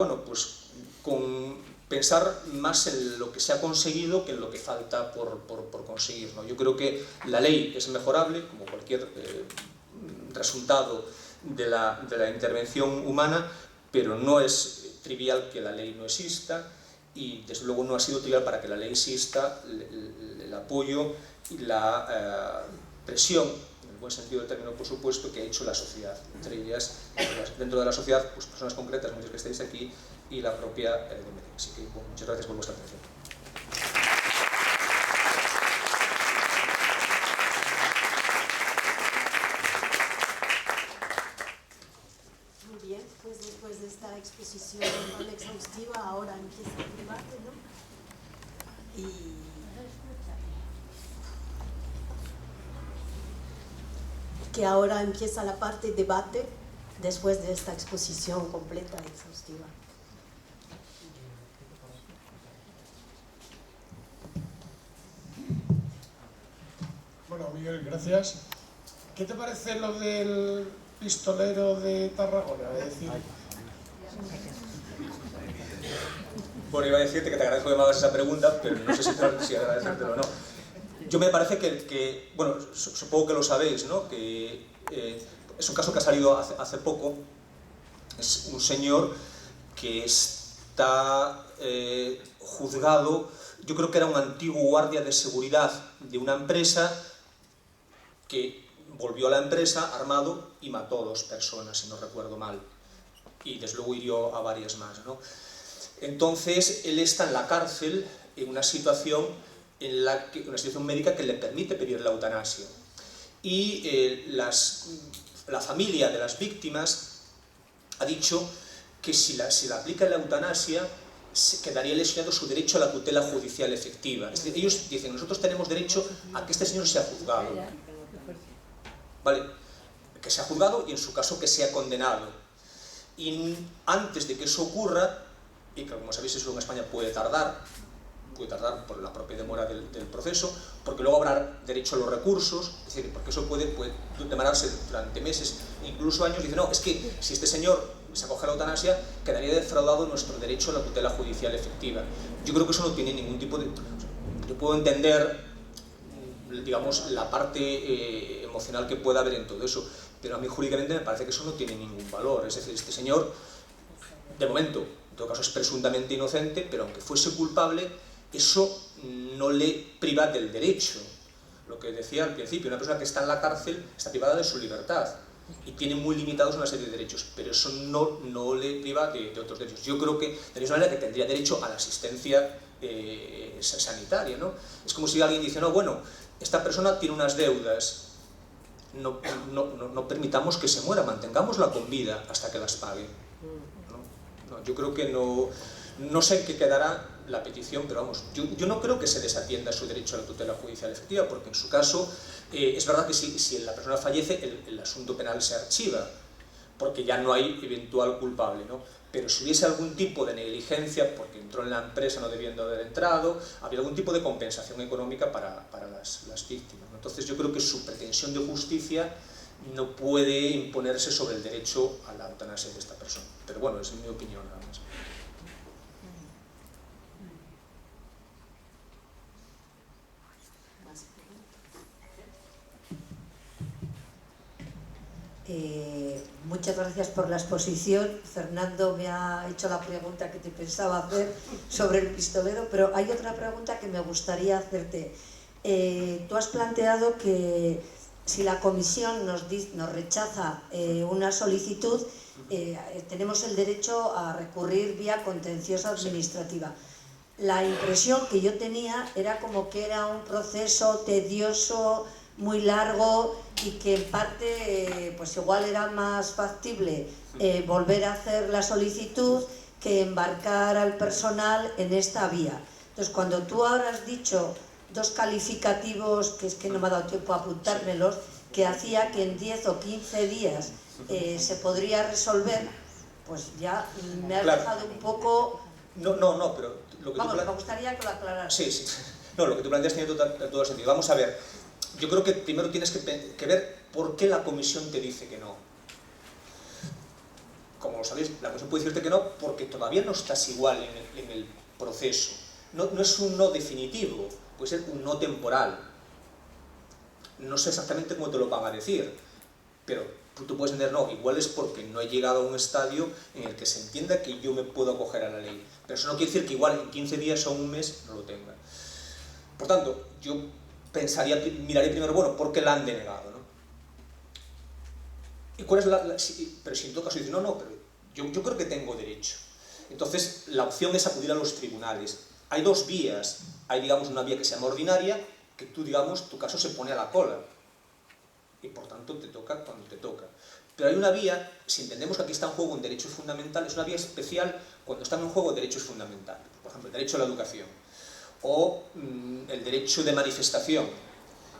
bueno, pues con pensar más en lo que se ha conseguido que en lo que falta por conseguir, ¿no? Yo creo que la ley es mejorable, como cualquier resultado de la intervención humana, pero no es trivial que la ley no exista, y desde luego no ha sido trivial para que la ley exista el apoyo y la presión, en el buen sentido del término, por supuesto, que ha hecho la sociedad, entre ellas, dentro de la sociedad, pues personas concretas, muchos que estáis aquí, y la propia DMD. Así que bueno, muchas gracias por vuestra atención. Muy bien, pues después de esta exposición tan exhaustiva, ahora empieza el debate, ¿no? Que ahora empieza la parte debate después de esta exposición completa y exhaustiva. Bueno, Miguel, gracias. ¿Qué te parece lo del pistolero de Tarragona? Es decir... Bueno, iba a decirte que te agradezco que me hagas esa pregunta, pero no sé si agradecértelo o no. Yo me parece que bueno, supongo que lo sabéis, ¿no? Que es un caso que ha salido hace poco. Es un señor que está juzgado, yo creo que era un antiguo guardia de seguridad de una empresa que volvió a la empresa armado y mató a 2 personas, si no recuerdo mal, y desde luego hirió a varias más, ¿no? Entonces él está en la cárcel en una situación una situación médica que le permite pedir la eutanasia, y la familia de las víctimas ha dicho que si le aplica la eutanasia quedaría lesionado su derecho a la tutela judicial efectiva. Es decir, ellos dicen, nosotros tenemos derecho a que este señor sea juzgado, ¿vale? Que sea juzgado y en su caso que sea condenado, y antes de que eso ocurra, y que como sabéis eso en España puede tardar por la propia demora del proceso, porque luego habrá derecho a los recursos, es decir, porque eso puede demorarse durante meses, incluso años. Dice, no, es que si este señor se acoge a la eutanasia, quedaría defraudado nuestro derecho a la tutela judicial efectiva. Yo creo que eso no tiene ningún tipo de... Yo puedo entender, digamos, la parte emocional que pueda haber en todo eso, pero a mí jurídicamente me parece que eso no tiene ningún valor. Es decir, este señor, de momento, en todo caso es presuntamente inocente, pero aunque fuese culpable, eso no le priva del derecho. Lo que decía al principio, una persona que está en la cárcel está privada de su libertad y tiene muy limitados una serie de derechos, pero eso no le priva de otros derechos. Yo creo que de la misma manera que tendría derecho a la asistencia sanitaria, ¿no? Es como si alguien dice, no, bueno, esta persona tiene unas deudas, no permitamos que se muera, mantengámosla con vida hasta que las pague. No, yo creo que no sé en qué quedará la petición, pero vamos, yo no creo que se desatienda su derecho a la tutela judicial efectiva, porque en su caso es verdad que si la persona fallece, el asunto penal se archiva, porque ya no hay eventual culpable, ¿no? Pero si hubiese algún tipo de negligencia, porque entró en la empresa no debiendo haber entrado, habría algún tipo de compensación económica para las víctimas, ¿no? Entonces yo creo que su pretensión de justicia no puede imponerse sobre el derecho a la eutanasia de esta persona. Pero bueno, esa es mi opinión nada más. Muchas gracias por la exposición. Fernando me ha hecho la pregunta que te pensaba hacer sobre el pistolero, pero hay otra pregunta que me gustaría hacerte. Tú has planteado que si la comisión nos rechaza una solicitud, tenemos el derecho a recurrir vía contenciosa administrativa. La impresión que yo tenía era como que era un proceso tedioso, muy largo, y que en parte pues igual era más factible volver a hacer la solicitud que embarcar al personal en esta vía. Entonces, cuando tú ahora has dicho 2 calificativos, que es que no me ha dado tiempo a apuntármelos, que hacía que en 10 o 15 días se podría resolver, pues ya me has dejado un poco... No, pero... Lo que vamos, me gustaría que lo aclararas. Sí. No, lo que tú planteas tiene todo sentido. Vamos a ver, yo creo que primero tienes que ver por qué la comisión te dice que no. como lo sabéis, la Comisión puede decirte que no porque todavía no estás igual en el proceso. No es un no definitivo, puede ser un no temporal. No sé exactamente cómo te lo van a decir, pero tú puedes entender, no, igual es porque no he llegado a un estadio en el que se entienda que yo me puedo acoger a la ley. Pero eso no quiere decir que igual en 15 días o un mes no lo tenga. Por tanto, yo miraré primero, bueno, ¿por qué la han denegado? ¿No? ¿Y cuál es pero si en todo caso dices, no, pero yo creo que tengo derecho. Entonces, la opción es acudir a los tribunales. Hay dos vías. Hay, digamos, una vía que se llama ordinaria, que tú, digamos, tu caso se pone a la cola. Y por tanto te toca cuando te toca. Pero hay una vía, si entendemos que aquí está en juego un derecho fundamental, es una vía especial cuando están en juego derechos fundamentales. Por ejemplo, el derecho a la educación o el derecho de manifestación.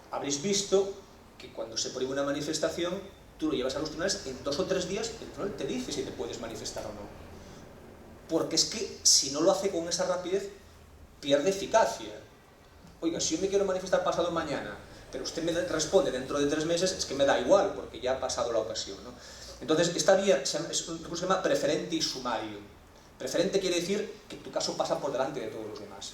Habréis visto que cuando se prohíbe una manifestación, tú lo llevas a los tribunales, en 2 o 3 días el tribunal te dice si te puedes manifestar o no. Porque es que si no lo hace con esa rapidez, pierde eficacia. Oiga, si yo me quiero manifestar pasado mañana, pero usted me responde dentro de 3 meses, es que me da igual, porque ya ha pasado la ocasión, ¿no? Entonces, esta vía es un recurso que se llama preferente y sumario. Preferente quiere decir que tu caso pasa por delante de todos los demás.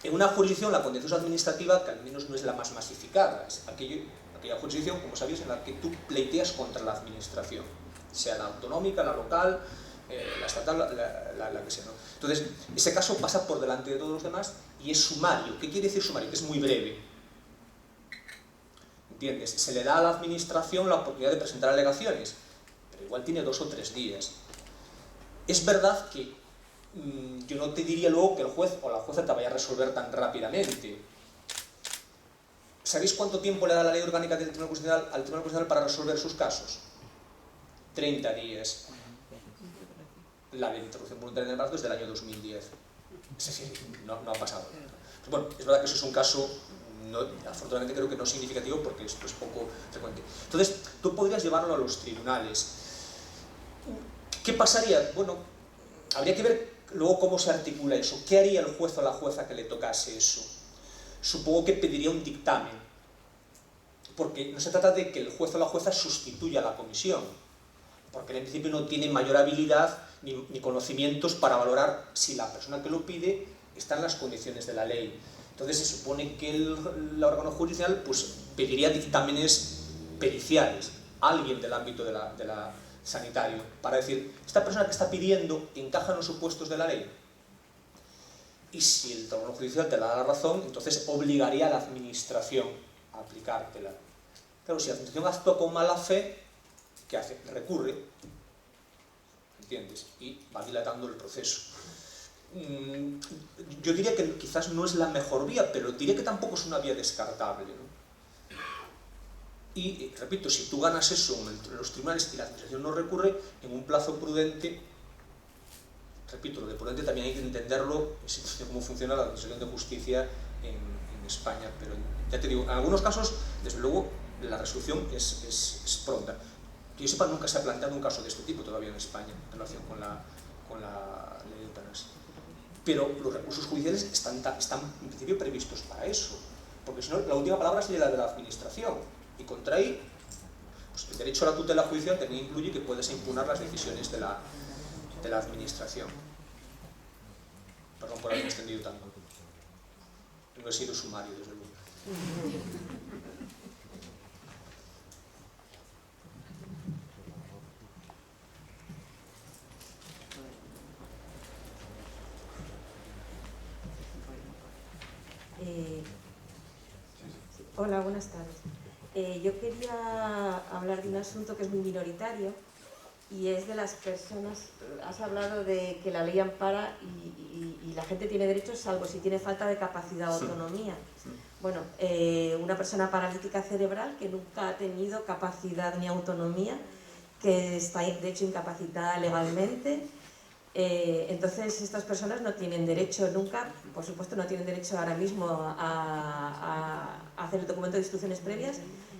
En una jurisdicción, la contencioso administrativa, que al menos no es la más masificada, es aquella jurisdicción, como sabéis, en la que tú pleiteas contra la administración, sea la autonómica, la local, la estatal, la que sea, ¿no? Entonces, ese caso pasa por delante de todos los demás y es sumario. ¿Qué quiere decir sumario? Que es muy breve. ¿Entiendes? Se le da a la administración la oportunidad de presentar alegaciones, pero igual tiene 2 o 3 días. Es verdad que yo no te diría luego que el juez o la jueza te vaya a resolver tan rápidamente. ¿Sabéis cuánto tiempo le da la ley orgánica del Tribunal Constitucional al Tribunal Constitucional para resolver sus casos? 30 días. La de interrupción voluntaria en el embarazo es del año 2010. Es decir, no ha pasado. Pero bueno, es verdad que eso es un caso, afortunadamente creo que no significativo porque esto es poco frecuente. Entonces, tú podrías llevarlo a los tribunales. ¿Qué pasaría? Bueno, habría que ver luego cómo se articula eso. ¿Qué haría el juez o la jueza que le tocase eso? Supongo que pediría un dictamen, porque no se trata de que el juez o la jueza sustituya a la comisión, porque en principio no tiene mayor habilidad ni conocimientos para valorar si la persona que lo pide está en las condiciones de la ley. Entonces se supone que el órgano judicial pues, pediría dictámenes periciales, alguien del ámbito de la sanitario, para decir, esta persona que está pidiendo encaja en los supuestos de la ley. Y si el órgano judicial te da la razón, entonces obligaría a la administración a aplicártela. Claro, si la administración actúa con mala fe, ¿qué hace? Recurre, ¿entiendes? Y va dilatando el proceso. Yo diría que quizás no es la mejor vía, pero diría que tampoco es una vía descartable, ¿no? Y, repito, si tú ganas eso en los tribunales y la administración no recurre, en un plazo prudente, repito, lo de prudente también hay que entenderlo, cómo funciona la administración de justicia en España, pero ya te digo, en algunos casos, desde luego, la resolución es pronta. Que yo sepa, nunca se ha planteado un caso de este tipo todavía en España, en relación con la ley de eutanasia. Pero los recursos judiciales están en principio previstos para eso, porque si no, la última palabra sería la de la administración. Y contra ahí, pues el derecho a la tutela judicial también incluye que puedes impugnar las decisiones de la administración. Perdón por haber extendido tanto. No he sido sumario, desde luego. Hola, buenas tardes. Yo quería hablar de un asunto que es muy minoritario y es de las personas. Has hablado de que la ley ampara y la gente tiene derechos salvo si tiene falta de capacidad o autonomía. Bueno, una persona paralítica cerebral que nunca ha tenido capacidad ni autonomía, que está de hecho incapacitada legalmente. Entonces estas personas no tienen derecho nunca, por supuesto no tienen derecho ahora mismo a hacer el documento de instrucciones previas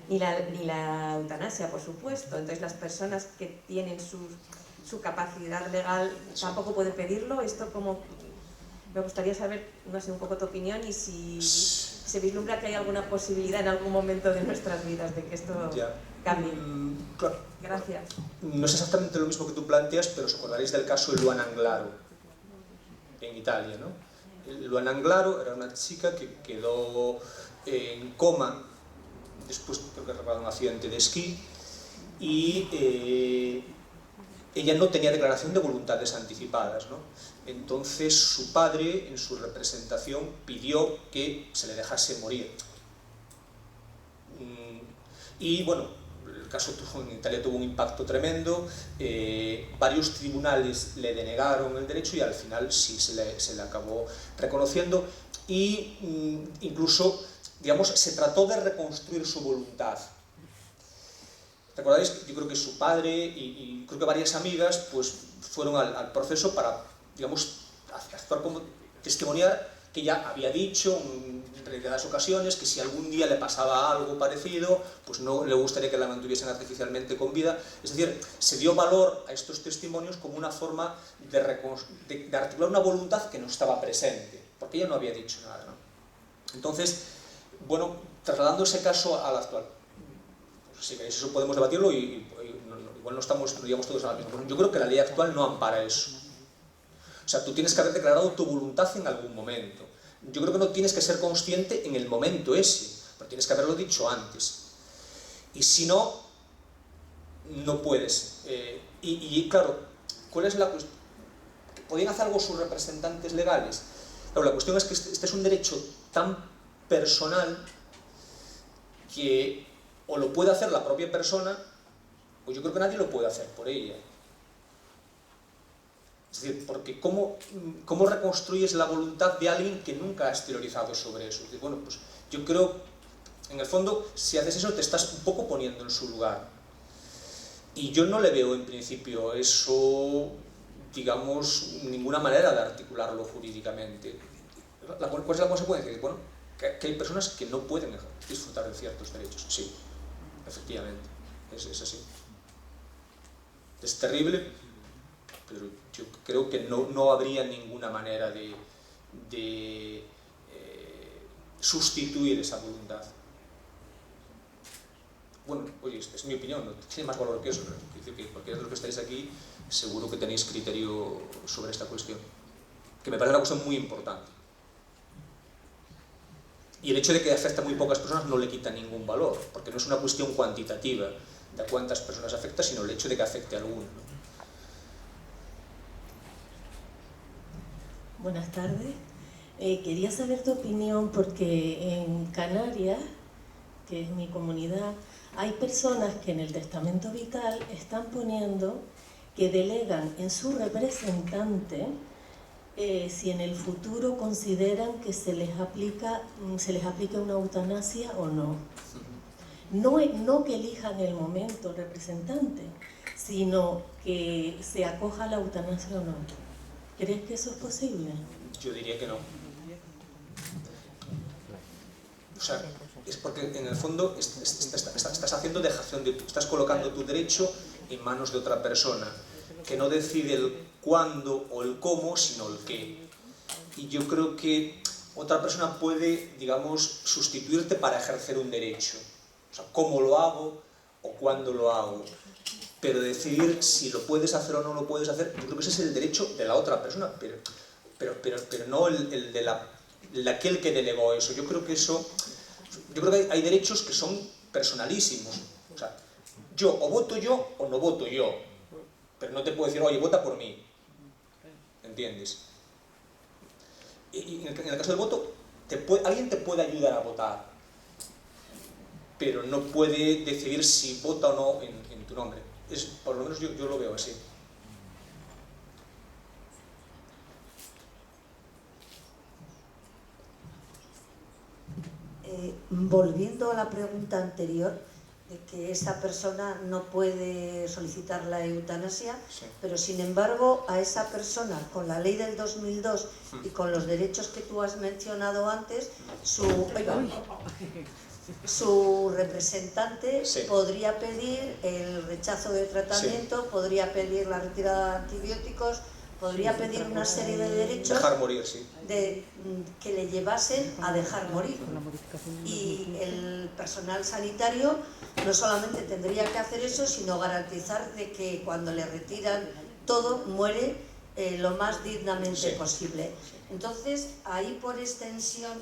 ni la eutanasia, por supuesto. Entonces las personas que tienen su capacidad legal tampoco pueden pedirlo. Esto como me gustaría saber, no sé, un poco tu opinión y si se vislumbra que hay alguna posibilidad en algún momento de nuestras vidas de que esto... Ya. cambie. Claro. Gracias. No es exactamente lo mismo que tú planteas, pero os acordaréis del caso de Luana Anglaro, en Italia, ¿no? Luana Anglaro era una chica que quedó en coma después, creo que de un accidente de esquí, y ella no tenía declaración de voluntades anticipadas, ¿no? Entonces su padre, en su representación, pidió que se le dejase morir. Y bueno, el caso en Italia tuvo un impacto tremendo, varios tribunales le denegaron el derecho y al final sí se le acabó reconociendo, y incluso, digamos, se trató de reconstruir su voluntad. ¿Recordáis? Yo creo que su padre y creo que varias amigas pues fueron al proceso para, digamos, actuar como testimoniar que ella había dicho en reiteradas ocasiones que si algún día le pasaba algo parecido, pues no le gustaría que la mantuviesen artificialmente con vida. Es decir, se dio valor a estos testimonios como una forma de articular una voluntad que no estaba presente, porque ella no había dicho nada, ¿no? Entonces, bueno, trasladando ese caso al actual, pues, si queréis eso podemos debatirlo y igual no digamos todos a la misma. Yo creo que la ley actual no ampara eso. O sea, tú tienes que haber declarado tu voluntad en algún momento. Yo creo que no tienes que ser consciente en el momento ese, pero tienes que haberlo dicho antes. Y si no, no puedes. Y claro, ¿cuál es la cuestión? ¿Podrían hacer algo sus representantes legales? Claro, la cuestión es que este es un derecho tan personal que o lo puede hacer la propia persona, o yo creo que nadie lo puede hacer por ella. Es decir, porque ¿cómo reconstruyes la voluntad de alguien que nunca ha exteriorizado sobre eso? Es decir, bueno, pues yo creo, en el fondo, si haces eso te estás un poco poniendo en su lugar. Y yo no le veo en principio eso, digamos, ninguna manera de articularlo jurídicamente. ¿Cuál es la consecuencia? Bueno, que hay personas que no pueden disfrutar de ciertos derechos. Sí, efectivamente, es así. Es terrible, pero yo creo que no habría ninguna manera de sustituir esa voluntad. Bueno, oye, es mi opinión, no tiene más valor que eso, ¿no? Es decir, que cualquiera de los que estáis aquí seguro que tenéis criterio sobre esta cuestión, que me parece una cuestión muy importante. Y el hecho de que afecte a muy pocas personas no le quita ningún valor, porque no es una cuestión cuantitativa de a cuántas personas afecta, sino el hecho de que afecte a alguno, ¿no? Buenas tardes. Quería saber tu opinión porque en Canarias, que es mi comunidad, hay personas que en el testamento vital están poniendo que delegan en su representante si en el futuro consideran que se les aplica una eutanasia o no. No que elijan el momento representante, sino que se acoja a la eutanasia o no. ¿Crees que eso es posible? Yo diría que no. O sea, es porque en el fondo estás haciendo dejación de... Estás colocando tu derecho en manos de otra persona, que no decide el cuándo o el cómo, sino el qué. Y yo creo que otra persona puede, digamos, sustituirte para ejercer un derecho. O sea, cómo lo hago o cuándo lo hago. Pero decidir si lo puedes hacer o no lo puedes hacer, yo creo que ese es el derecho de la otra persona, pero no el de aquel que delegó eso. Yo creo que hay derechos que son personalísimos. O sea, o voto yo o no voto yo. Pero no te puedo decir, oye, vota por mí. ¿Entiendes? Y en el caso del voto, alguien te puede ayudar a votar, pero no puede decidir si vota o no en tu nombre. Por lo menos yo lo veo así. Volviendo a la pregunta anterior, de que esa persona no puede solicitar la eutanasia, sí. Pero sin embargo a esa persona, con la ley del 2002 y con los derechos que tú has mencionado antes, su representante sí. Podría pedir el rechazo de tratamiento, sí. Podría pedir la retirada de antibióticos, podría pedir una serie de derechos Dejar morir, sí. que le llevasen a dejar morir. Y el personal sanitario no solamente tendría que hacer eso, sino garantizar de que cuando le retiran todo, muere lo más dignamente posible. Entonces, ahí por extensión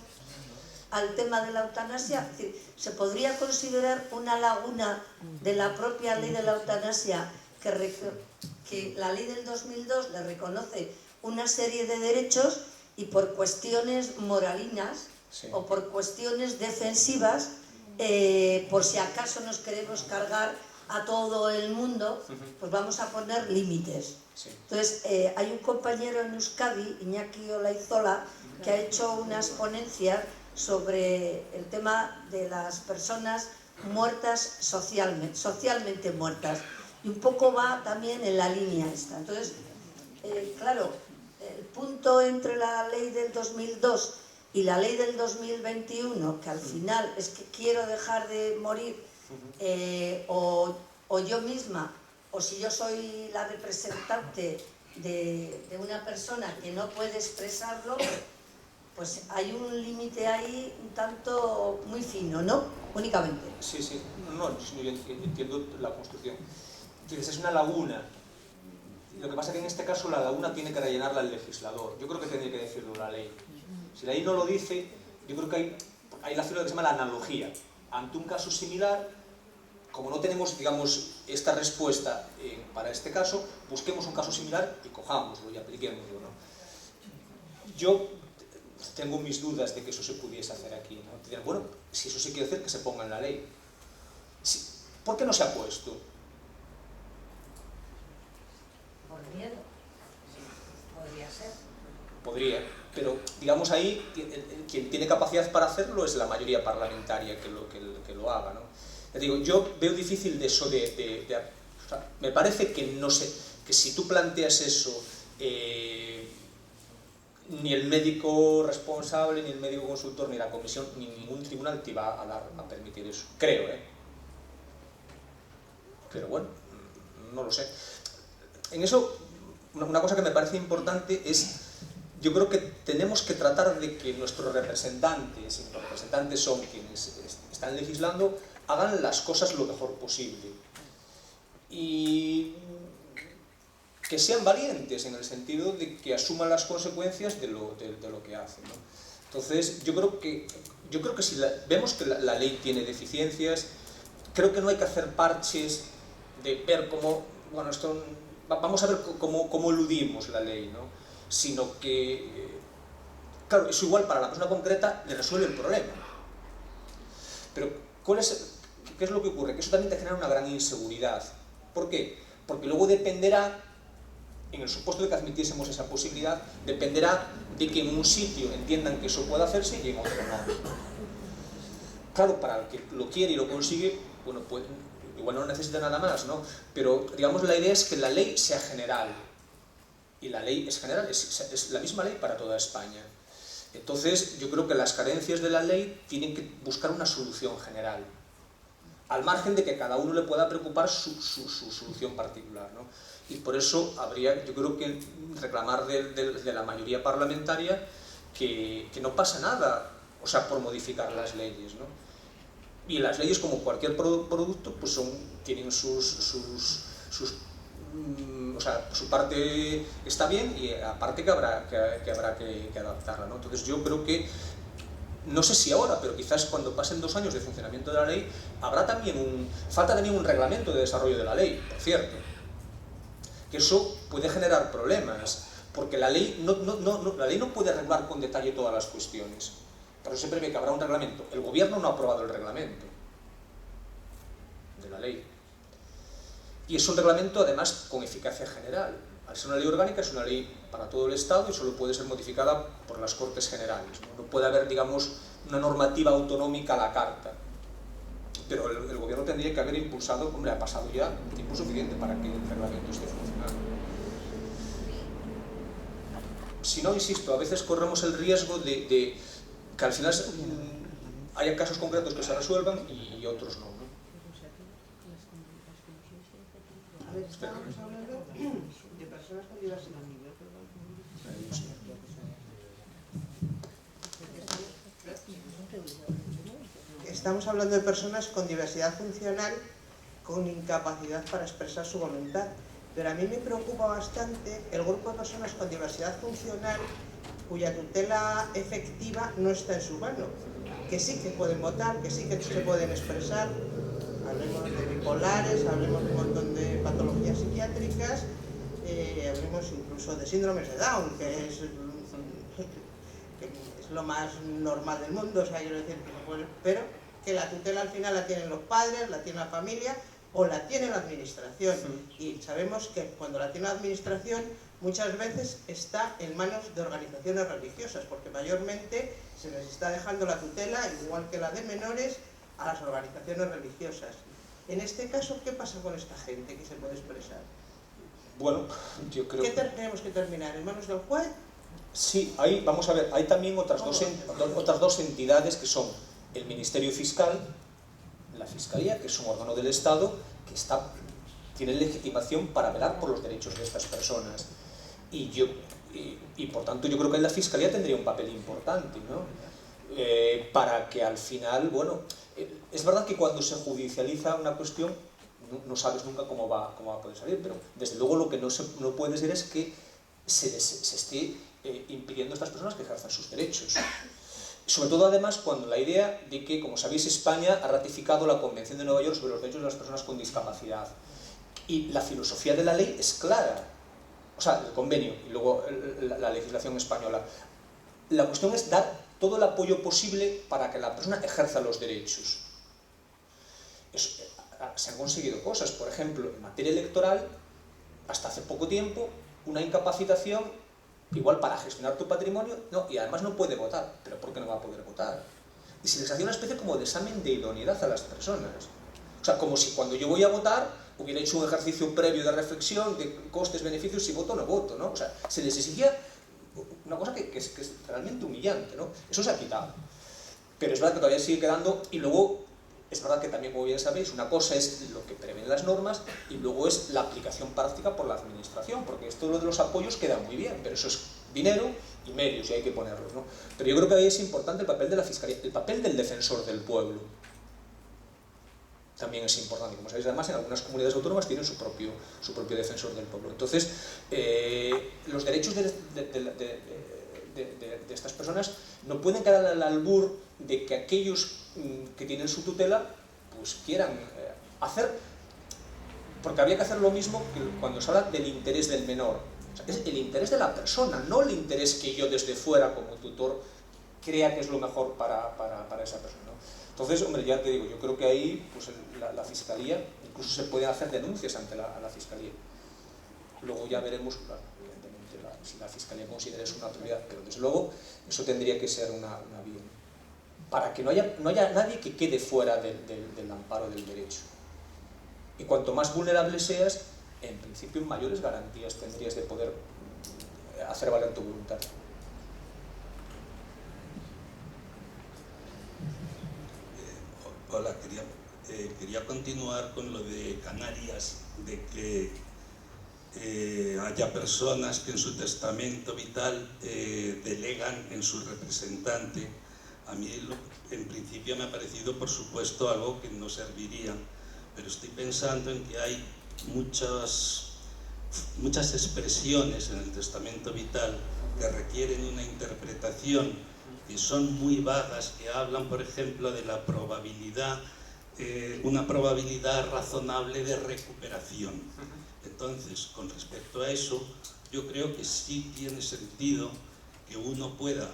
al tema de la eutanasia, es decir, se podría considerar una laguna de la propia ley de la eutanasia que la ley del 2002 le reconoce una serie de derechos y por cuestiones moralinas o por cuestiones defensivas, por si acaso nos queremos cargar a todo el mundo, pues vamos a poner límites. Entonces, hay un compañero en Euskadi, Iñaki Olaizola, que ha hecho unas ponencias sobre el tema de las personas muertas socialmente muertas, y un poco va también en la línea esta. Entonces, claro, el punto entre la ley del 2002 y la ley del 2021, que al final es que quiero dejar de morir, o yo misma, o si yo soy la representante de una persona que no puede expresarlo, pues hay un límite ahí un tanto muy fino, ¿no? Únicamente. Sí, sí. No, yo entiendo la construcción. Entonces, es una laguna. Lo que pasa es que en este caso la laguna tiene que rellenarla el legislador. Yo creo que tendría que decirlo la ley. Si la ley no lo dice, yo creo que hay la figura que se llama la analogía. Ante un caso similar, como no tenemos, digamos, esta respuesta para este caso, busquemos un caso similar y cojámoslo y apliquémoslo, ¿no? Yo tengo mis dudas de que eso se pudiese hacer aquí, ¿no? Dirán, bueno, si eso se quiere hacer, que se ponga en la ley. ¿Por qué no se ha puesto? Por miedo. Podría ser. Podría, pero digamos ahí, quien tiene capacidad para hacerlo es la mayoría parlamentaria que lo haga, ¿no? Ya digo, yo veo difícil de eso o sea, me parece que no sé, que si tú planteas eso, ni el médico responsable, ni el médico consultor, ni la comisión, ni ningún tribunal te va a permitir eso, creo, pero bueno, no lo sé. En eso, una cosa que me parece importante es, yo creo que tenemos que tratar de que nuestros representantes, y los representantes son quienes están legislando, hagan las cosas lo mejor posible. Y que sean valientes en el sentido de que asuman las consecuencias de lo que hacen, ¿no? Entonces, yo creo que si vemos que la ley tiene deficiencias, creo que no hay que hacer parches de ver cómo, bueno, vamos a ver cómo eludimos la ley, ¿no? Sino que, claro, eso igual para la persona concreta le resuelve el problema. Pero, ¿qué es lo que ocurre? Que eso también te genera una gran inseguridad. ¿Por qué? Porque luego dependerá, en el supuesto de que admitiésemos esa posibilidad, dependerá de que en un sitio entiendan que eso puede hacerse y en otro no. Claro, para el que lo quiere y lo consigue, bueno, pues igual no necesita nada más, ¿no? Pero, digamos, la idea es que la ley sea general. Y la ley es general, es la misma ley para toda España. Entonces, yo creo que las carencias de la ley tienen que buscar una solución general, al margen de que cada uno le pueda preocupar su solución particular, ¿no? Y por eso habría, yo creo que reclamar de la mayoría parlamentaria que no pasa nada, o sea, por modificar las leyes, ¿no? Y las leyes, como cualquier producto, pues tienen o sea, su parte está bien y aparte que habrá que adaptarla, ¿no? Entonces yo creo que, no sé si ahora, pero quizás cuando pasen 2 años de funcionamiento de la ley, falta también un reglamento de desarrollo de la ley, por cierto. Que eso puede generar problemas, porque la ley no puede regular con detalle todas las cuestiones. Por eso se prevé que habrá un reglamento. El gobierno no ha aprobado el reglamento de la ley. Y es un reglamento, además, con eficacia general. Al ser una ley orgánica, es una ley para todo el Estado y solo puede ser modificada por las Cortes Generales. No puede haber, digamos, una normativa autonómica a la carta. Pero el gobierno tendría que haber impulsado, hombre, ha pasado ya tiempo suficiente para que el reglamento esté funcionando. Si no, insisto, a veces corremos el riesgo de que al final haya casos concretos que se resuelvan y otros no. A ver, estamos hablando de personas con diversidad. estamos hablando de personas con diversidad funcional, con incapacidad para expresar su voluntad. Pero a mí me preocupa bastante el grupo de personas con diversidad funcional cuya tutela efectiva no está en su mano, que sí que pueden votar, que sí que se pueden expresar. Hablemos de bipolares, hablemos de un montón de patologías psiquiátricas, hablemos incluso de síndromes de Down, que es lo más normal del mundo, o sea, quiero decir, pero que la tutela al final la tienen los padres, la tiene la familia o la tiene la administración. Y sabemos que cuando la tiene la administración muchas veces está en manos de organizaciones religiosas, porque mayormente se les está dejando la tutela, igual que la de menores, a las organizaciones religiosas. En este caso, ¿qué pasa con esta gente que se puede expresar? Bueno, yo creo... ¿Qué tenemos que terminar? ¿En manos del juez? Sí, vamos a ver, hay también otras dos entidades que son el Ministerio Fiscal, la Fiscalía, que es un órgano del Estado que tiene legitimación para velar por los derechos de estas personas. Y por tanto yo creo que la Fiscalía tendría un papel importante, ¿no? Para que al final, bueno, es verdad que cuando se judicializa una cuestión no sabes nunca cómo va a poder salir, pero desde luego lo que no puede ser es que se esté impidiendo a estas personas que ejerzan sus derechos. Sobre todo además cuando la idea de que, como sabéis, España ha ratificado la Convención de Nueva York sobre los derechos de las personas con discapacidad. Y la filosofía de la ley es clara. O sea, el convenio y luego la legislación española. La cuestión es dar todo el apoyo posible para que la persona ejerza los derechos. Se han conseguido cosas, por ejemplo, en materia electoral, hasta hace poco tiempo, una incapacitación, igual para gestionar tu patrimonio, no, y además no puede votar. ¿Pero por qué no va a poder votar? Y se les hacía una especie como de examen de idoneidad a las personas. O sea, como si cuando yo voy a votar hubiera hecho un ejercicio previo de reflexión de costes, beneficios, si voto o no voto, ¿no? O sea, se les exigía una cosa que es realmente humillante, ¿no? Eso se ha quitado. Pero es verdad que todavía sigue quedando, y luego es verdad que también, como bien sabéis, una cosa es lo que prevén las normas y luego es la aplicación práctica por la administración, porque esto lo de los apoyos queda muy bien, pero eso es dinero y medios y hay que ponerlos, ¿no? Pero yo creo que ahí es importante el papel de la Fiscalía, el papel del defensor del pueblo. También es importante, como sabéis, además en algunas comunidades autónomas tienen su propio defensor del pueblo. Entonces, los derechos de estas personas no pueden quedar al albur de que aquellos que tienen su tutela pues quieran hacer, porque habría que hacer lo mismo que cuando se habla del interés del menor. O sea, es el interés de la persona, no el interés que yo desde fuera como tutor crea que es lo mejor para esa persona, ¿no? Entonces, hombre, ya te digo, yo creo que ahí pues, la Fiscalía, incluso se pueden hacer denuncias ante la Fiscalía. Luego ya veremos, evidentemente, si la Fiscalía considera eso una prioridad, pero desde luego eso tendría que ser una vía, para que no haya nadie que quede fuera del amparo del derecho. Y cuanto más vulnerable seas, en principio mayores garantías tendrías de poder hacer valer tu voluntad. Hola, quería continuar con lo de Canarias, de que haya personas que en su testamento vital delegan en su representante. A mí en principio me ha parecido, por supuesto, algo que no serviría, pero estoy pensando en que hay muchas expresiones en el testamento vital que requieren una interpretación, que son muy vagas, que hablan, por ejemplo, de la probabilidad, una probabilidad razonable de recuperación. Entonces, con respecto a eso, yo creo que sí tiene sentido que uno pueda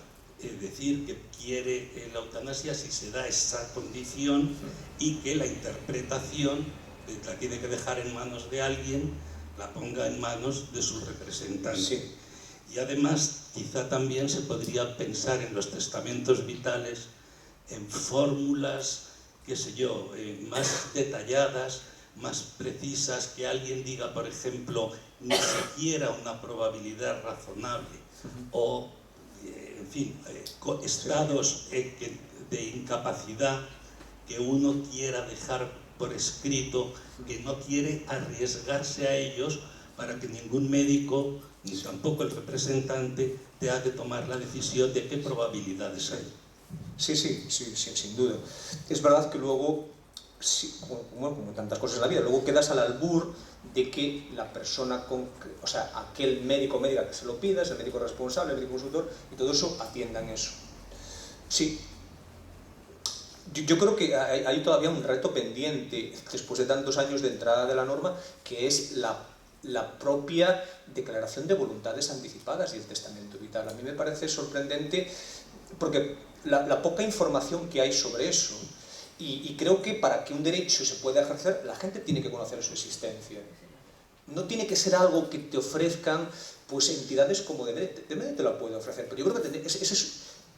decir que quiere la eutanasia si se da esa condición y que la interpretación la tiene que dejar en manos de alguien, la ponga en manos de su representante. Sí. Y además, quizá también se podría pensar en los testamentos vitales en fórmulas, qué sé yo, más detalladas, más precisas, que alguien diga, por ejemplo, ni siquiera una probabilidad razonable, o, en fin, estados de incapacidad que uno quiera dejar por escrito, que no quiere arriesgarse a ellos para que ningún médico, ni tampoco el representante, tenga que tomar la decisión de qué probabilidades hay. Sí, sin duda. Es verdad que luego, sí, como tantas cosas en la vida, luego quedas al albur de que la persona, o sea, aquel médico o médica que se lo pida, es el médico responsable, el médico consultor, y todo eso atiendan eso. Sí. Yo creo que hay todavía un reto pendiente, después de tantos años de entrada de la norma, que es la propia declaración de voluntades anticipadas y el testamento vital. A mí me parece sorprendente porque la poca información que hay sobre eso, y creo que para que un derecho se pueda ejercer, la gente tiene que conocer su existencia. No tiene que ser algo que te ofrezcan pues entidades como DMD te la puede ofrecer, pero yo creo que eso es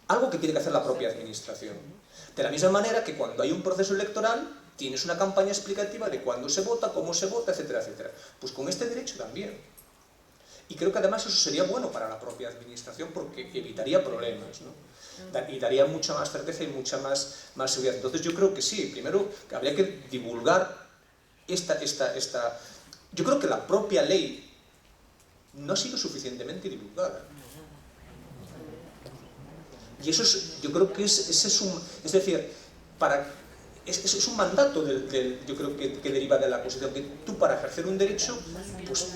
algo que tiene que hacer la propia administración. De la misma manera que cuando hay un proceso electoral, tienes una campaña explicativa de cuándo se vota, cómo se vota, etcétera, etcétera. Pues con este derecho también. Y creo que además eso sería bueno para la propia administración porque evitaría problemas, ¿no? Y daría mucha más certeza y mucha más seguridad. Entonces yo creo que sí, primero que habría que divulgar esta... Yo creo que la propia ley no ha sido suficientemente divulgada. Y eso es, yo creo que es decir, es un mandato yo creo que deriva de la Constitución, que tú para ejercer un derecho, pues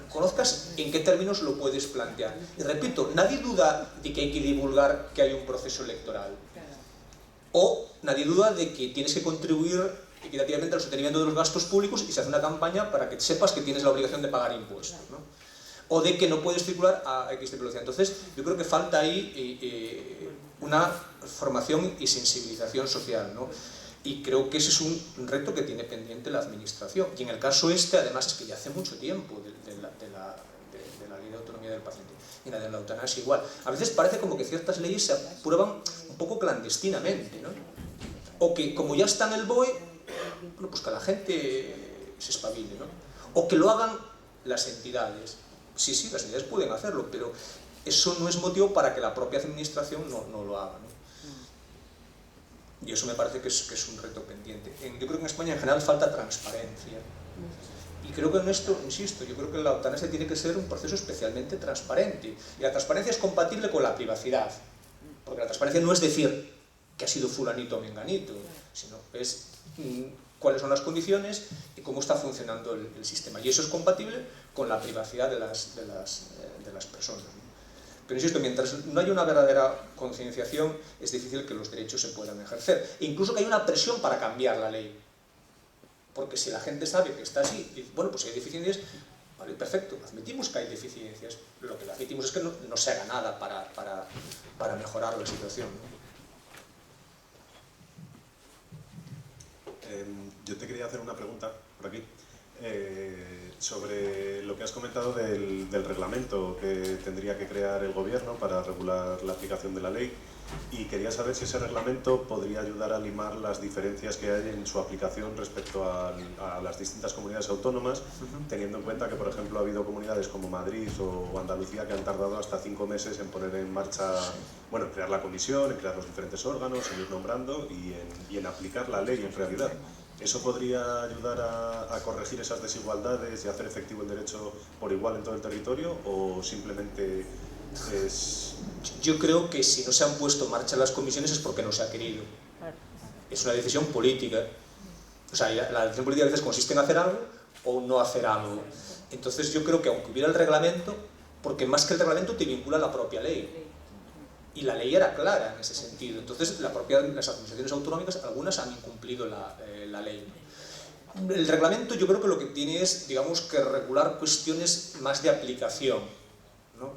conozcas en qué términos lo puedes plantear. Y repito, nadie duda de que hay que divulgar que hay un proceso electoral. O nadie duda de que tienes que contribuir equitativamente al sostenimiento de los gastos públicos y se hace una campaña para que sepas que tienes la obligación de pagar impuestos, ¿no? O de que no puedes circular a X de velocidad. Entonces, yo creo que falta ahí una formación y sensibilización social, ¿no? Y creo que ese es un reto que tiene pendiente la administración. Y en el caso además, es que ya hace mucho tiempo de la ley de autonomía del paciente. Y la de la eutanasia igual. A veces parece como que ciertas leyes se aprueban un poco clandestinamente, ¿no? O que como ya está en el BOE, bueno, pues que la gente se espabile, ¿no? O que lo hagan las entidades. Sí, las entidades pueden hacerlo, pero eso no es motivo para que la propia administración no lo haga, ¿no? Y eso me parece que es un reto pendiente. Yo creo que en España en general falta transparencia. Y creo que en esto, insisto, yo creo que la eutanasia tiene que ser un proceso especialmente transparente. Y la transparencia es compatible con la privacidad. Porque la transparencia no es decir que ha sido fulanito o menganito, sino es cuáles son las condiciones y cómo está funcionando el sistema. Y eso es compatible con la privacidad de las personas, ¿no? Pero insisto, mientras no haya una verdadera concienciación, es difícil que los derechos se puedan ejercer. E incluso que haya una presión para cambiar la ley. Porque si la gente sabe que está así, y, bueno, pues si hay deficiencias, vale, perfecto, admitimos que hay deficiencias. Lo que admitimos es que no se haga nada para mejorar la situación, ¿no? Yo te quería hacer una pregunta, por aquí, sobre lo que has comentado del reglamento que tendría que crear el gobierno para regular la aplicación de la ley, y quería saber si ese reglamento podría ayudar a limar las diferencias que hay en su aplicación respecto a las distintas comunidades autónomas, teniendo en cuenta que, por ejemplo, ha habido comunidades como Madrid o Andalucía que han tardado hasta 5 meses en poner en marcha, bueno, en crear la comisión, en crear los diferentes órganos, en ir nombrando y en aplicar la ley en realidad. ¿Eso podría ayudar a corregir esas desigualdades y hacer efectivo el derecho por igual en todo el territorio, o simplemente es...? Yo creo que si no se han puesto en marcha las comisiones es porque no se ha querido. Es una decisión política. O sea, la decisión política a veces consiste en hacer algo o no hacer algo. Entonces yo creo que aunque hubiera el reglamento, porque más que el reglamento te vincula la propia ley. Y la ley era clara en ese sentido. Entonces las administraciones autonómicas, algunas han incumplido la ley. El reglamento yo creo que lo que tiene es, digamos, que regular cuestiones más de aplicación, ¿no?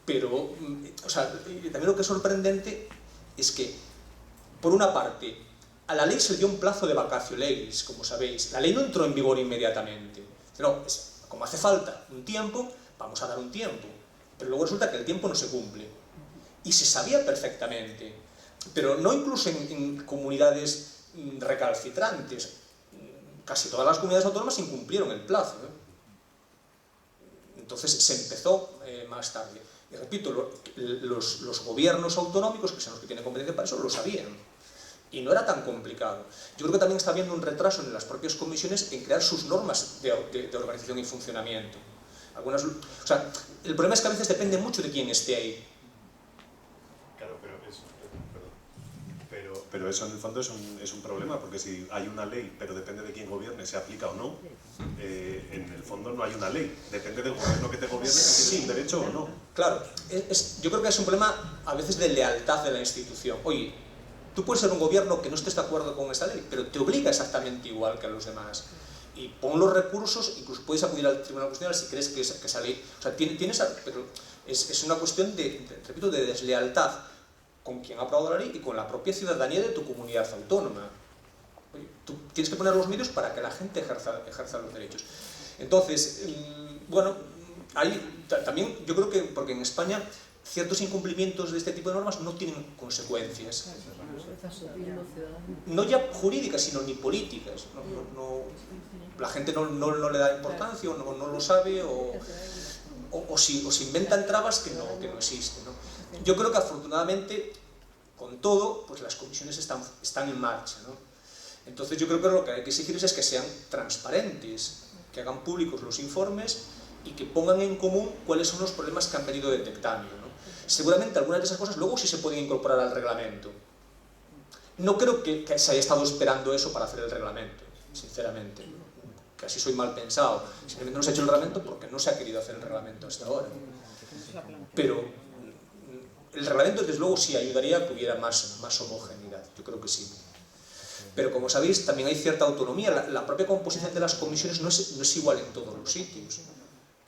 Pero, o sea, también lo que es sorprendente es que, por una parte, a la ley se le dio un plazo de vacatio legis, como sabéis. La ley no entró en vigor inmediatamente. No, como hace falta un tiempo, vamos a dar un tiempo. Pero luego resulta que el tiempo no se cumple. Y se sabía perfectamente. Pero no incluso en comunidades recalcitrantes. Casi todas las comunidades autónomas incumplieron el plazo, ¿eh? Entonces se empezó más tarde. Y repito, los gobiernos autonómicos, que son los que tienen competencia para eso, lo sabían. Y no era tan complicado. Yo creo que también está habiendo un retraso en las propias comisiones en crear sus normas de organización y funcionamiento. O sea, el problema es que a veces depende mucho de quién esté ahí. Pero eso en el fondo es un problema, porque si hay una ley, pero depende de quién gobierne, se aplica o no, en el fondo no hay una ley. Depende del gobierno que te gobierne, si tienes un derecho o no. Claro, yo creo que es un problema a veces de lealtad de la institución. Oye, tú puedes ser un gobierno que no estés de acuerdo con esa ley, pero te obliga exactamente igual que a los demás. Y pon los recursos, incluso puedes acudir al Tribunal Constitucional si crees que esa ley... O sea, pero es una cuestión repito, de deslealtad con quien ha aprobado la ley y con la propia ciudadanía de tu comunidad autónoma. Oye, tú tienes que poner los medios para que la gente ejerza los derechos. Entonces, bueno, también yo creo que, porque en España ciertos incumplimientos de este tipo de normas no tienen consecuencias. No ya jurídicas, sino ni políticas. La gente no le da importancia o no lo sabe o se inventan trabas que no existen, ¿no? Yo creo que afortunadamente, con todo, pues las comisiones están en marcha, ¿no? Entonces yo creo que lo que hay que exigir es que sean transparentes, que hagan públicos los informes y que pongan en común cuáles son los problemas que han venido detectando, ¿no? Seguramente algunas de esas cosas luego sí se pueden incorporar al reglamento. No creo que se haya estado esperando eso para hacer el reglamento, sinceramente. Que así soy mal pensado. Simplemente no se ha hecho el reglamento porque no se ha querido hacer el reglamento hasta ahora. Pero el reglamento, desde luego, sí ayudaría a que hubiera más homogeneidad. Yo creo que sí. Pero como sabéis, también hay cierta autonomía. La propia composición de las comisiones no es igual en todos los sitios.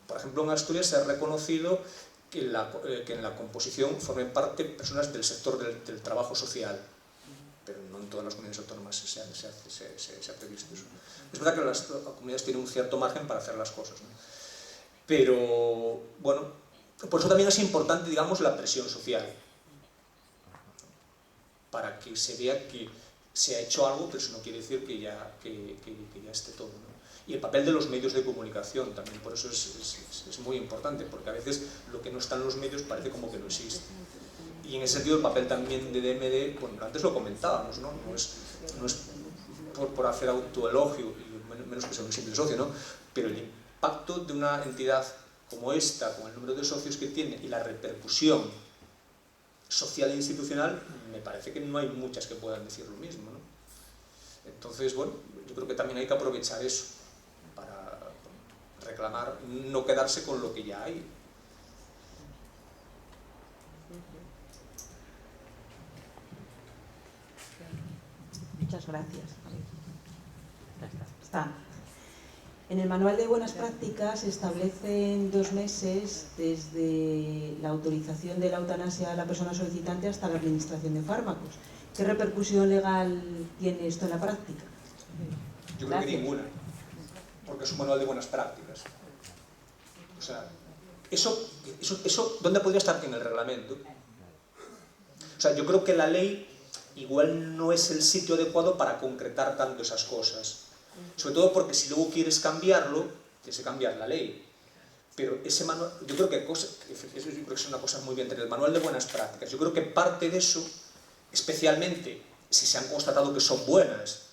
Por ejemplo, en Asturias se ha reconocido que en la composición formen parte personas del sector del trabajo social, pero no en todas las comunidades autónomas se ha previsto eso. Es verdad que las comunidades tienen un cierto margen para hacer las cosas, ¿no? Pero, bueno, por eso también es importante, digamos, la presión social, para que se vea que se ha hecho algo, pero eso no quiere decir que ya esté todo, ¿no? Y el papel de los medios de comunicación también, por eso es muy importante, porque a veces lo que no está en los medios parece como que no existe. Y en ese sentido el papel también de DMD, bueno, antes lo comentábamos, ¿no? No es por hacer autoelogio, y menos que sea un simple socio, ¿no? Pero el impacto de una entidad como esta, con el número de socios que tiene y la repercusión social e institucional, me parece que no hay muchas que puedan decir lo mismo, ¿no? Entonces, bueno, yo creo que también hay que aprovechar eso para reclamar, no quedarse con lo que ya hay. Muchas gracias. Está. En el Manual de Buenas Prácticas se establecen 2 meses desde la autorización de la eutanasia a la persona solicitante hasta la administración de fármacos. ¿Qué repercusión legal tiene esto en la práctica? Yo creo que ninguna, porque es un manual de buenas prácticas. O sea, eso ¿dónde podría estar? En el reglamento. O sea, yo creo que la ley igual no es el sitio adecuado para concretar tanto esas cosas. Sobre todo porque si luego quieres cambiarlo, tienes que cambiar la ley. Pero ese manual, yo creo que es una cosa muy bien tener el manual de buenas prácticas. Yo creo que parte de eso, especialmente si se han constatado que son buenas,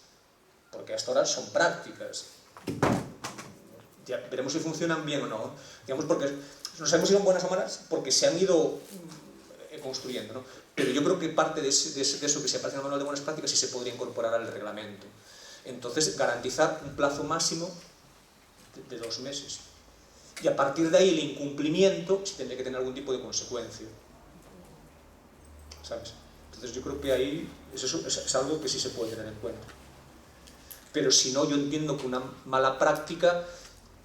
porque hasta ahora son prácticas, ya veremos si funcionan bien o no, digamos, porque no sabemos si son buenas o malas porque se han ido construyendo, ¿no? Pero yo creo que parte de eso que se aparece en el manual de buenas prácticas sí se podría incorporar al reglamento. Entonces, garantizar un plazo máximo de 2 meses. Y a partir de ahí el incumplimiento sí tendría que tener algún tipo de consecuencia, ¿sabes? Entonces yo creo que ahí es algo que sí se puede tener en cuenta. Pero si no, yo entiendo que una mala práctica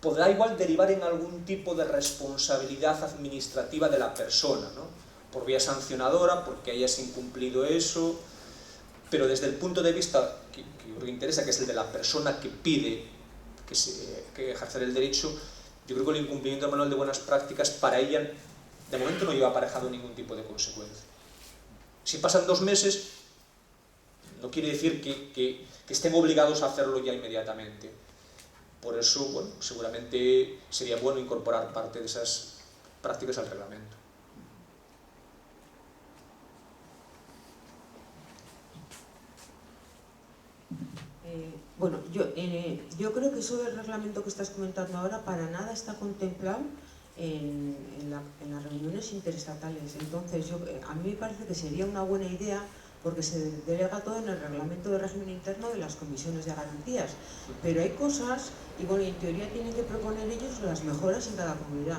podrá igual derivar en algún tipo de responsabilidad administrativa de la persona, ¿no? Por vía sancionadora, porque hayas incumplido eso, pero desde el punto de vista que me interesa, que es el de la persona que pide que ejercer el derecho, yo creo que el incumplimiento del manual de buenas prácticas para ella, de momento, no lleva aparejado ningún tipo de consecuencia. Si pasan 2 meses, no quiere decir que estén obligados a hacerlo ya inmediatamente. Por eso, bueno, seguramente sería bueno incorporar parte de esas prácticas al reglamento. Bueno, yo creo que eso del reglamento que estás comentando ahora para nada está contemplado en las reuniones interestatales. Entonces, a mí me parece que sería una buena idea porque se delega todo en el reglamento de régimen interno de las comisiones de garantías. Pero hay cosas, y bueno, en teoría tienen que proponer ellos las mejoras en cada comunidad,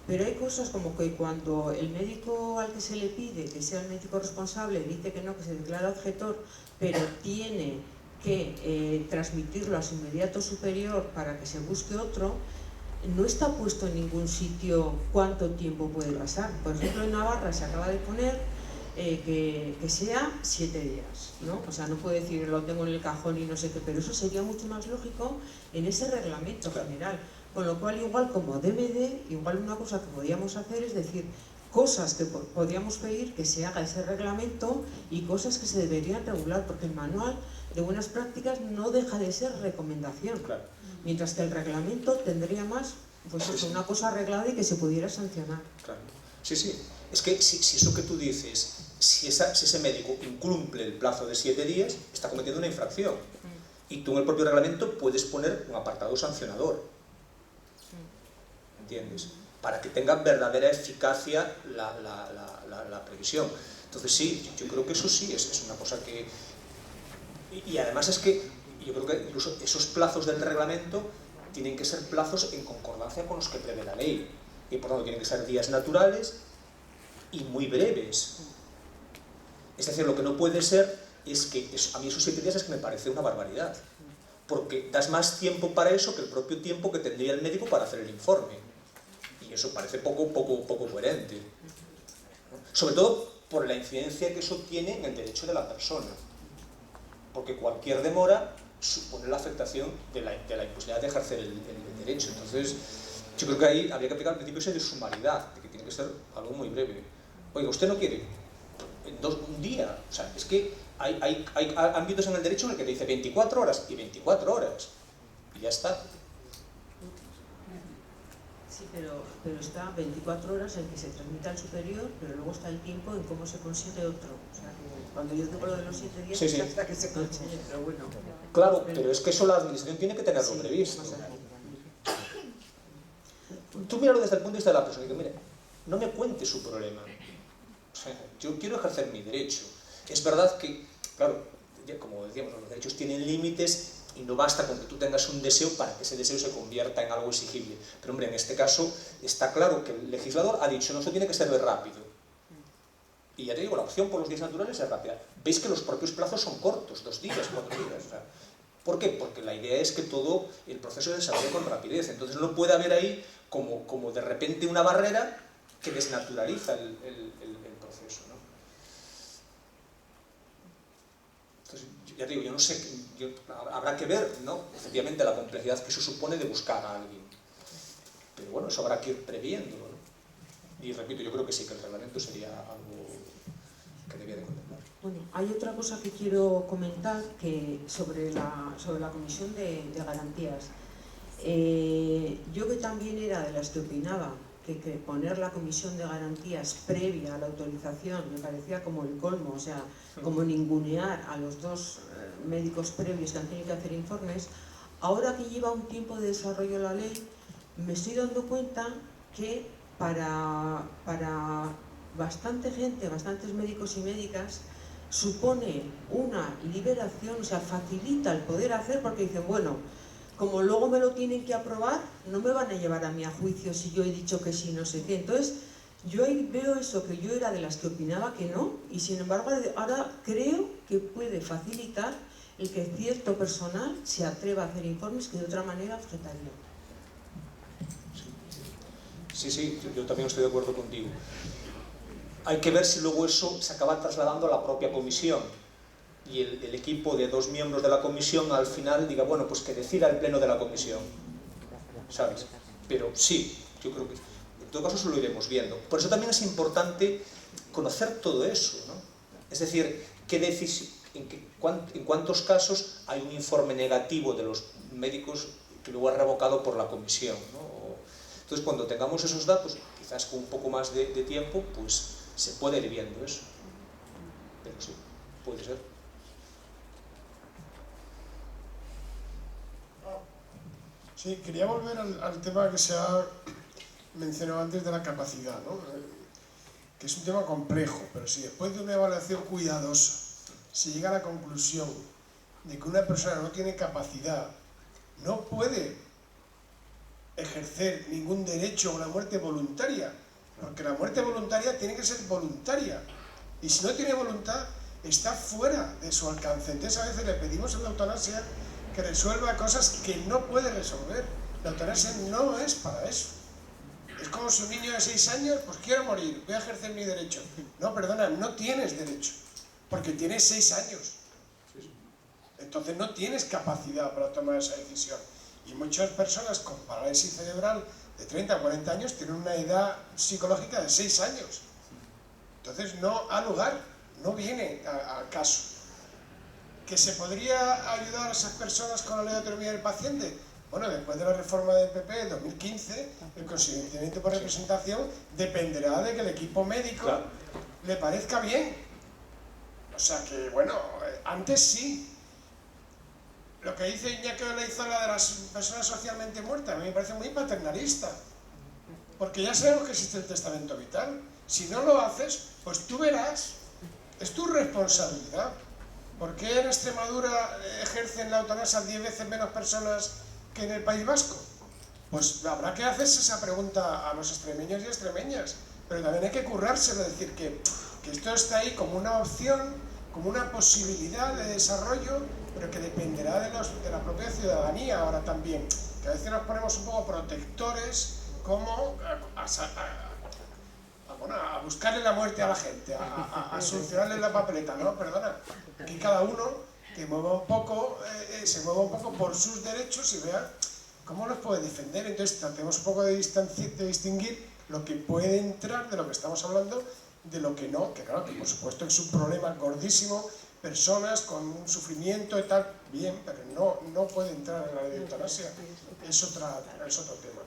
pero hay cosas como que cuando el médico al que se le pide que sea el médico responsable dice que no, que se declara objetor, pero tiene que transmitirlo a su inmediato superior para que se busque otro, no está puesto en ningún sitio cuánto tiempo puede pasar. Por ejemplo, en Navarra se acaba de poner que sea 7 días, ¿no? O sea, no puede decir lo tengo en el cajón y no sé qué, pero eso sería mucho más lógico en ese reglamento general. Con lo cual, igual como DMD, igual una cosa que podríamos hacer es decir, cosas que podríamos pedir que se haga ese reglamento y cosas que se deberían regular, porque el manual de buenas prácticas no deja de ser recomendación, Claro. mientras que el reglamento tendría más, pues eso, una cosa arreglada y que se pudiera sancionar. Claro. Sí, sí. Es que si eso que tú dices, si ese médico incumple el plazo de 7 días, está cometiendo una infracción. Y tú en el propio reglamento puedes poner un apartado sancionador. ¿Entiendes? Para que tenga verdadera eficacia la previsión. Entonces sí, yo creo que eso sí es una cosa que... Y además es que yo creo que incluso esos plazos del reglamento tienen que ser plazos en concordancia con los que prevé la ley. Y por lo tanto tienen que ser días naturales y muy breves. Es decir, lo que no puede ser es que a mí esos 7 días es que me parece una barbaridad. Porque das más tiempo para eso que el propio tiempo que tendría el médico para hacer el informe. Y eso parece poco coherente. Sobre todo por la incidencia que eso tiene en el derecho de la persona. Porque cualquier demora supone la afectación de la imposibilidad de ejercer el derecho. Entonces, yo creo que ahí habría que aplicar el principio ese de sumaridad, de que tiene que ser algo muy breve. Oiga, ¿usted no quiere? Un día. O sea, es que hay ámbitos en el derecho en el que te dice 24 horas y 24 horas. Y ya está. Sí, pero está 24 horas en que se transmita al superior, pero luego está el tiempo en cómo se consigue otro. O sea, que cuando yo digo lo de los 7 días, sí, es sí. hasta que se consigue, pero bueno. Claro, pero es que eso la administración tiene que tenerlo previsto. Tú míralo desde el punto de vista de la persona y dices, mire, no me cuente su problema. O sea, yo quiero ejercer mi derecho. Es verdad que, claro, como decíamos, los derechos tienen límites y no basta con que tú tengas un deseo para que ese deseo se convierta en algo exigible. Pero hombre, en este caso está claro que el legislador ha dicho, no, eso tiene que ser rápido. Y ya te digo, la opción por los días naturales es rápida. Veis que los propios plazos son cortos, 2 días, 4 días. O sea, ¿por qué? Porque la idea es que todo el proceso se desarrolle con rapidez. Entonces no puede haber ahí como de repente una barrera que desnaturaliza el proceso, ¿no? Entonces, ya te digo, yo no sé, habrá que ver, ¿no? Efectivamente, la complejidad que eso supone de buscar a alguien. Pero bueno, eso habrá que ir previéndolo, ¿no? Y repito, yo creo que sí, que el reglamento sería algo que debía de contemplar. Bueno, hay otra cosa que quiero comentar que sobre la comisión de garantías. Yo que también era de las que opinaba que poner la comisión de garantías previa a la autorización me parecía como el colmo, o sea, como ningunear a los 2 médicos previos que han tenido que hacer informes. Ahora que lleva un tiempo de desarrollo la ley, me estoy dando cuenta que para bastante gente, bastantes médicos y médicas, supone una liberación, o sea, facilita el poder hacer, porque dicen, bueno, como luego me lo tienen que aprobar, no me van a llevar a mí a juicio si yo he dicho que sí, no sé qué. Entonces, yo ahí veo eso, que yo era de las que opinaba que no, y sin embargo ahora creo que puede facilitar el que cierto personal se atreva a hacer informes que de otra manera objetaría. Sí, yo también estoy de acuerdo contigo. Hay que ver si luego eso se acaba trasladando a la propia comisión y el equipo de 2 miembros de la comisión al final diga, bueno, pues que decida el pleno de la comisión, ¿sabes? Pero sí, yo creo que en todo caso eso lo iremos viendo. Por eso también es importante conocer todo eso, ¿no? Es decir, en cuántos casos hay un informe negativo de los médicos que luego es revocado por la comisión, ¿no? Entonces, cuando tengamos esos datos, quizás con un poco más de tiempo, pues se puede ir viendo eso. Pero sí, puede ser. Sí, quería volver al tema que se ha mencionado antes de la capacidad, ¿no? Que es un tema complejo, pero si después de una evaluación cuidadosa se llega a la conclusión de que una persona no tiene capacidad, no puede ejercer ningún derecho a una muerte voluntaria, porque la muerte voluntaria tiene que ser voluntaria, y si no tiene voluntad, está fuera de su alcance. Entonces a veces le pedimos a la eutanasia que resuelva cosas que no puede resolver. La eutanasia no es para eso. Es como si un niño de 6 años, pues quiero morir, voy a ejercer mi derecho. No, perdona, no tienes derecho, porque tienes 6 años. Entonces no tienes capacidad para tomar esa decisión. Y muchas personas con parálisis cerebral de 30 a 40 años tienen una edad psicológica de 6 años. Entonces no ha lugar, no viene al caso. ¿Que se podría ayudar a esas personas con la ley de autonomía del paciente? Bueno, después de la reforma del PP de 2015, el consentimiento por representación dependerá de que el equipo médico le parezca bien. O sea que, bueno, antes sí. Lo que dice Iñaki Olaizola de las personas socialmente muertas, a mí me parece muy paternalista. Porque ya sabemos que existe el testamento vital. Si no lo haces, pues tú verás. Es tu responsabilidad. ¿Por qué en Extremadura ejercen la eutanasia 10 veces menos personas que en el País Vasco? Pues habrá que hacerse esa pregunta a los extremeños y extremeñas, pero también hay que currárselo, decir que esto está ahí como una opción, como una posibilidad de desarrollo, pero que dependerá de la propia ciudadanía ahora también, que a veces nos ponemos un poco protectores, como a buscarle la muerte a la gente, a solucionarle la papeleta, ¿no? Perdona, aquí cada uno que se mueva un poco por sus derechos y vea cómo los puede defender. Entonces tratemos un poco de distinguir lo que puede entrar de lo que estamos hablando de lo que no, que claro, que por supuesto es un problema gordísimo, personas con un sufrimiento y tal, bien, pero no puede entrar en la ley de eutanasia, es otro tema.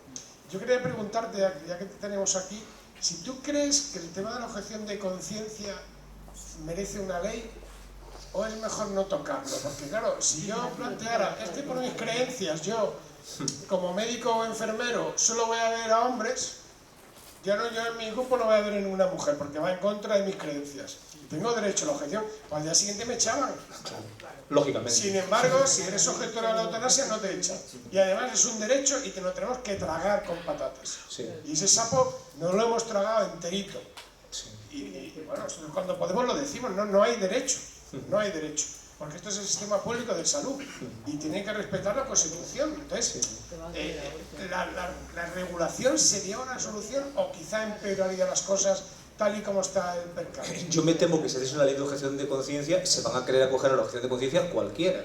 Yo quería preguntarte, ya que te tenemos aquí, si tú crees que el tema de la objeción de conciencia merece una ley o es mejor no tocarlo, porque claro, si yo planteara, es que por mis creencias yo, como médico o enfermero, solo voy a ver a hombres, yo en mi grupo no voy a ver a ninguna mujer, porque va en contra de mis creencias. Tengo derecho a la objeción, al día siguiente me echaban. Lógicamente. Sin embargo, si eres objetor de la eutanasia, no te echan. Y además es un derecho y te lo tenemos que tragar con patatas. Sí. Y ese sapo no lo hemos tragado enterito. Sí. Y bueno, cuando podemos lo decimos, no hay derecho. No hay derecho. Porque esto es el sistema público de salud y tiene que respetar la Constitución. Entonces, la regulación sería una solución o quizá empeoraría las cosas tal y como está el mercado. Yo me temo que si haces una ley de objeción de conciencia, se van a querer acoger a la objeción de conciencia cualquiera.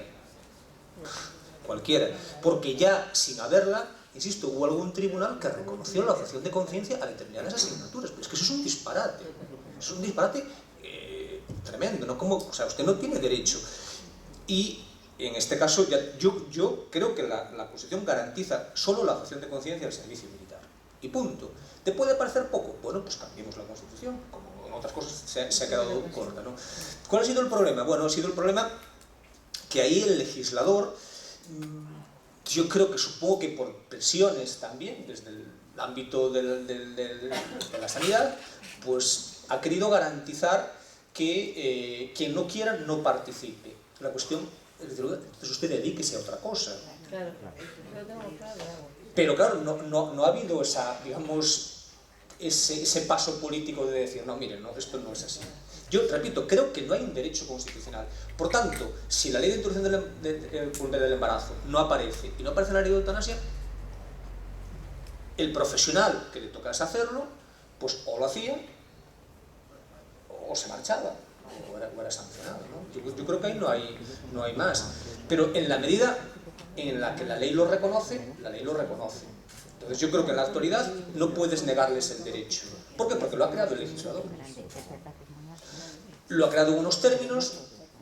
Cualquiera. Porque ya, sin haberla, insisto, hubo algún tribunal que reconoció la objeción de conciencia a determinadas asignaturas. Pero es que eso es un disparate. Es un disparate tremendo, ¿no? O sea, usted no tiene derecho. Y en este caso, yo creo que la Constitución garantiza solo la objeción de conciencia al servicio militar. Y punto. ¿Te puede parecer poco? Bueno, pues cambiemos la Constitución, como en otras cosas se ha quedado corta, ¿no? ¿Cuál ha sido el problema? Bueno, ha sido el problema que ahí el legislador, yo creo que supongo que por presiones también, desde el ámbito de la sanidad, pues ha querido garantizar que quien no quiera no participe. La cuestión es decir, entonces usted dedíquese a otra cosa. Claro, lo tengo claro. Pero claro, no ha habido ese paso político de decir, no, miren, no, esto no es así. Yo, repito, creo que no hay un derecho constitucional. Por tanto, si la ley de interrupción del embarazo no aparece y no aparece en la ley de eutanasia, el profesional que le tocase hacerlo, pues o lo hacía o se marchaba o era sancionado, ¿no? Yo creo que ahí no hay más. Pero en la medida en la que la ley lo reconoce, la ley lo reconoce. Entonces yo creo que en la actualidad no puedes negarles el derecho. ¿Por qué? Porque lo ha creado el legislador. Lo ha creado en unos términos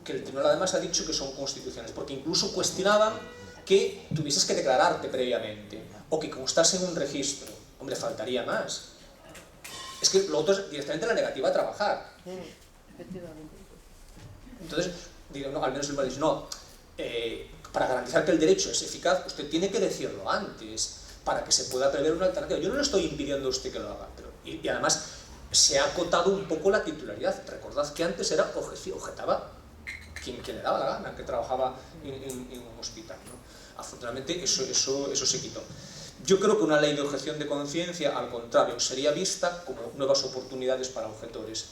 que el tribunal además ha dicho que son constitucionales, porque incluso cuestionaban que tuvieses que declararte previamente, o que constase en un registro. Hombre, faltaría más. Es que lo otro es directamente la negativa a trabajar. Entonces, digo, no, al menos el tribunal dice, no, para garantizar que el derecho es eficaz, usted tiene que decirlo antes, para que se pueda prever una alternativa. Yo no le estoy impidiendo a usted que lo haga, pero, y además se ha acotado un poco la titularidad. Recordad que antes era objetaba quien le daba la gana, que trabajaba en un hospital, ¿no? Afortunadamente eso se quitó. Yo creo que una ley de objeción de conciencia, al contrario, sería vista como nuevas oportunidades para objetores.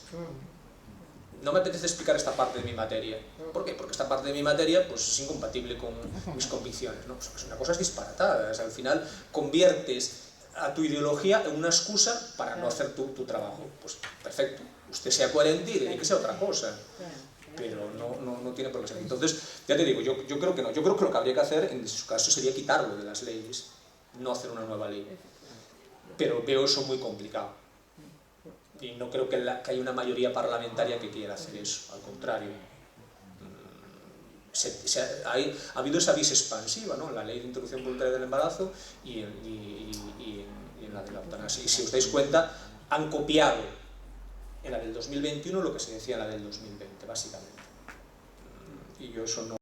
No me apetece explicar esta parte de mi materia. ¿Por qué? Porque esta parte de mi materia pues, es incompatible con mis convicciones, ¿no? Pues una cosa es disparatada. O sea, al final conviertes a tu ideología en una excusa para no hacer tu trabajo. Pues perfecto, usted sea coherente y dedíquese a otra cosa. Pero no tiene por qué ser. Entonces, ya te digo, yo creo que no. Yo creo que lo que habría que hacer en su caso sería quitarlo de las leyes, no hacer una nueva ley. Pero veo eso muy complicado. Y no creo que haya una mayoría parlamentaria que quiera hacer eso, al contrario. Ha habido esa vis expansiva, ¿no? En la ley de interrupción voluntaria del embarazo y en la de la eutanasia. Y si os dais cuenta, han copiado en la del 2021 lo que se decía en la del 2020, básicamente. Y yo eso no...